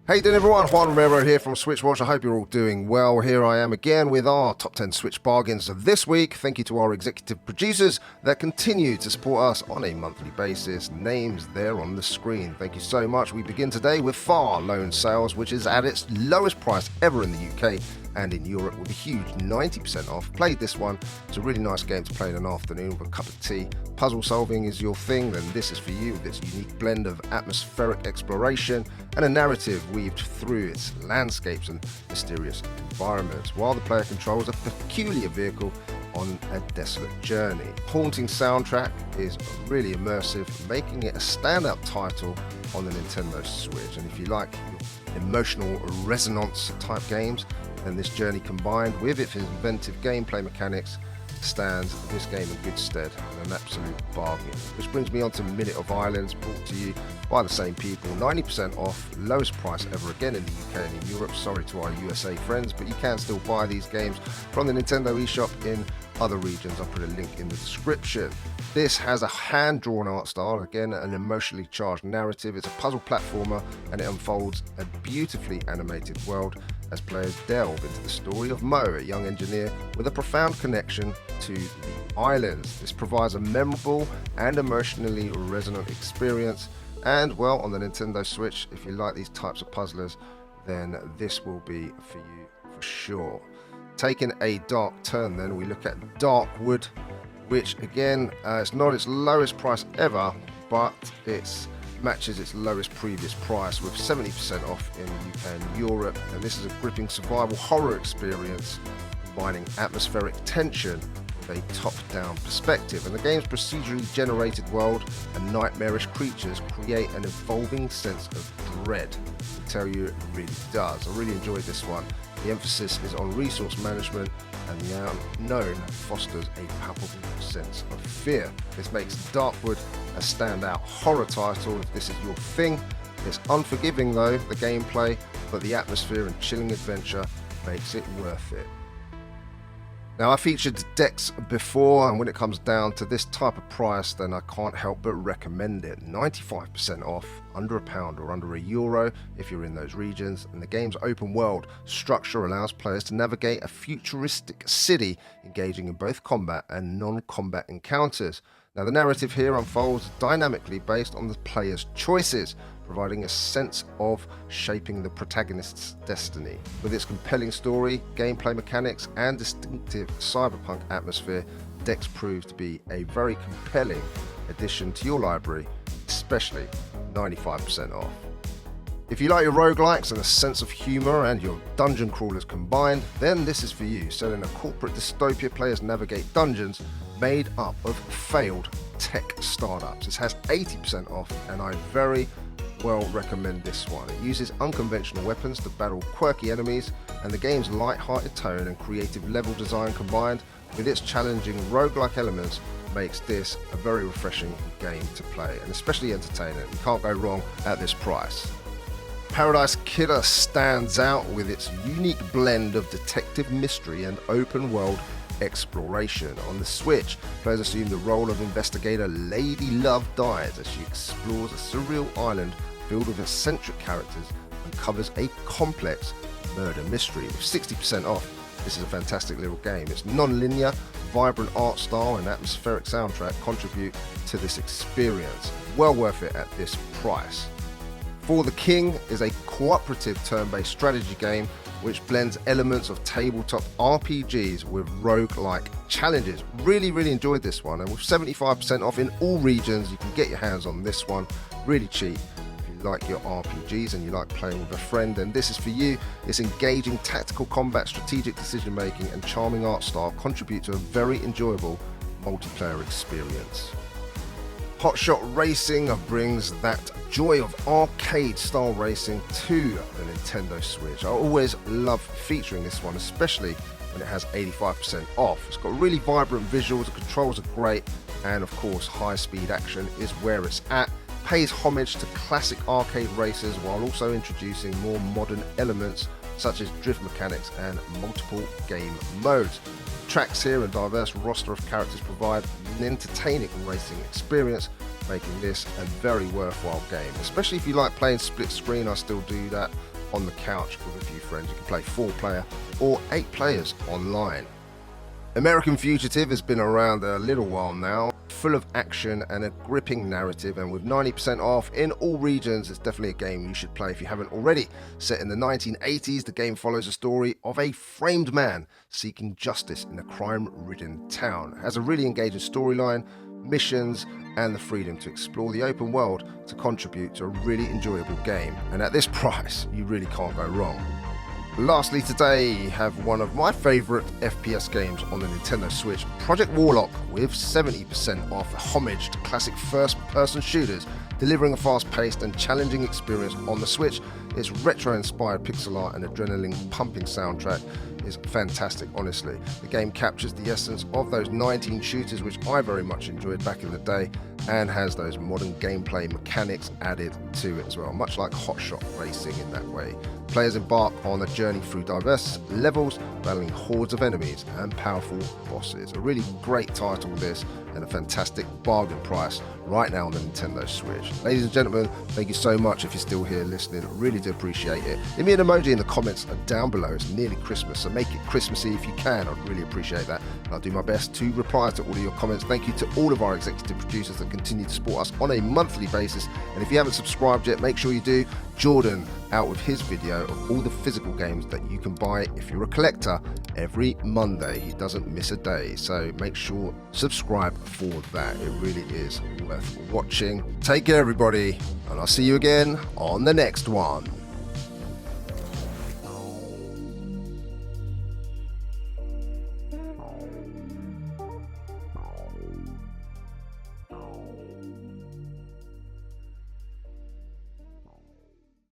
Hey, you doing everyone? Juan here from SwitchWatch. I hope you're all doing well. Here I am again with our top 10 Switch bargains of this week. Thank you to our executive producers that continue to support us on a monthly basis. Names there on the screen. Thank you so much. We begin today with Far Lone Sales, which is at its lowest price ever in the UK and in Europe with a huge 90% off. Played this one. It's a really nice game to play in an afternoon with a cup of tea. Puzzle solving is your thing, then this is for you with its unique blend of atmospheric exploration and a narrative weaved through its landscapes and mysterious environments, while the player controls a peculiar vehicle on a desolate journey. Haunting soundtrack is really immersive, making it a standout title on the Nintendo Switch. And if you like emotional resonance type games, then this journey combined with its inventive gameplay mechanics stands this game in good stead and an absolute bargain. Which brings me on to Minute of Islands, brought to you by the same people. 90% off, lowest price ever again in the UK and in Europe. Sorry to our USA friends, but you can still buy these games from the Nintendo eShop in other regions. I'll put a link in the description. This has a hand-drawn art style, again an emotionally charged narrative. It's a puzzle platformer and it unfolds a beautifully animated world as players delve into the story of Mo, a young engineer with a profound connection to the islands. This provides a memorable and emotionally resonant experience, and well, on the Nintendo Switch, if you like these types of puzzlers, then this will be for you for sure. Taking a dark turn then, we look at Darkwood, which again, it's not its lowest price ever, but it's matches its lowest previous price with 70% off in the UK and Europe. And this is a gripping survival horror experience combining atmospheric tension with a top-down perspective. And the game's procedurally generated world and nightmarish creatures create an evolving sense of dread. I tell you, it really does. I really enjoyed this one. The emphasis is on resource management, and the unknown fosters a palpable sense of fear. This makes Darkwood a standout horror title if this is your thing. It's unforgiving though, the gameplay, but the atmosphere and chilling adventure makes it worth it. Now, I featured decks before, and when it comes down to this type of price, then I can't help but recommend it. 95% off, under £1 or under €1 if you're in those regions, and the game's open world structure allows players to navigate a futuristic city, engaging in both combat and non-combat encounters. Now, the narrative here unfolds dynamically based on the player's choices, providing a sense of shaping the protagonist's destiny. With its compelling story, gameplay mechanics, and distinctive cyberpunk atmosphere, Dex proves to be a very compelling addition to your library, especially 95% off. If you like your roguelikes and a sense of humour and your dungeon crawlers combined, then this is for you. Set in a corporate dystopia, players navigate dungeons made up of failed tech startups. This has 80% off, and I very well recommend this one. It uses unconventional weapons to battle quirky enemies, and the game's light-hearted tone and creative level design combined with its challenging roguelike elements makes this a very refreshing game to play, and especially entertaining. You can't go wrong at this price. Paradise Killer stands out with its unique blend of detective mystery and open world exploration. On the Switch, players assume the role of investigator Lady Love Dies as she explores a surreal island filled with eccentric characters and covers a complex murder mystery. With 60% off, this is a fantastic little game. Its non-linear, vibrant art style and atmospheric soundtrack contribute to this experience. Well worth it at this price. For the King is a cooperative turn-based strategy game which blends elements of tabletop RPGs with roguelike challenges. Really enjoyed this one, and with 75% off in all regions, you can get your hands on this one really cheap. If you like your RPGs and you like playing with a friend, then this is for you. Its engaging tactical combat, strategic decision making and charming art style contribute to a very enjoyable multiplayer experience. Hotshot RAcing brings that joy of arcade-style racing to the Nintendo Switch. I always love featuring this one, especially when it has 85% off. It's got really vibrant visuals, the controls are great, and of course high-speed action is where it's at. Pays homage to classic arcade races while also introducing more modern elements such as drift mechanics and multiple game modes. Tracks here and diverse roster of characters provide an entertaining racing experience, making this a very worthwhile game, especially if you like playing split screen. I still do that on the couch with a few friends. You can play 4-player or 8 players online. American Fugitive has been around a little while now, full of action and a gripping narrative, and with 90% off in all regions, it's definitely a game you should play if you haven't already. Set in the 1980s, the game follows the story of a framed man seeking justice in a crime-ridden town. It has a really engaging storyline, missions, and the freedom to explore the open world to contribute to a really enjoyable game. And at this price, you really can't go wrong. Lastly today, have one of my favourite FPS games on the Nintendo Switch, Project Warlock, with 70% off, homage to classic first-person shooters, delivering a fast-paced and challenging experience on the Switch. Its retro-inspired pixel art and adrenaline-pumping soundtrack is fantastic, honestly. The game captures the essence of those 19 shooters, which I very much enjoyed back in the day, and has those modern gameplay mechanics added to it as well, much like Hotshot RAcing in that way. Players embark on a journey through diverse levels, battling hordes of enemies and powerful bosses. A really great title this, and a fantastic bargain price right now on the Nintendo Switch. Ladies and gentlemen, thank you so much if you're still here listening. I really do appreciate it. Leave me an emoji in the comments down below. It's nearly Christmas, so make it Christmassy if you can. I'd really appreciate that. And I'll do my best to reply to all of your comments. Thank you to all of our executive producers that continue to support us on a monthly basis. And if you haven't subscribed yet, make sure you do. Jordan out with his video of all the physical games that you can buy if you're a collector every Monday. He doesn't miss a day, so make sure subscribe for that. It really is worth watching. Take care, everybody, and I'll see you again on the next one.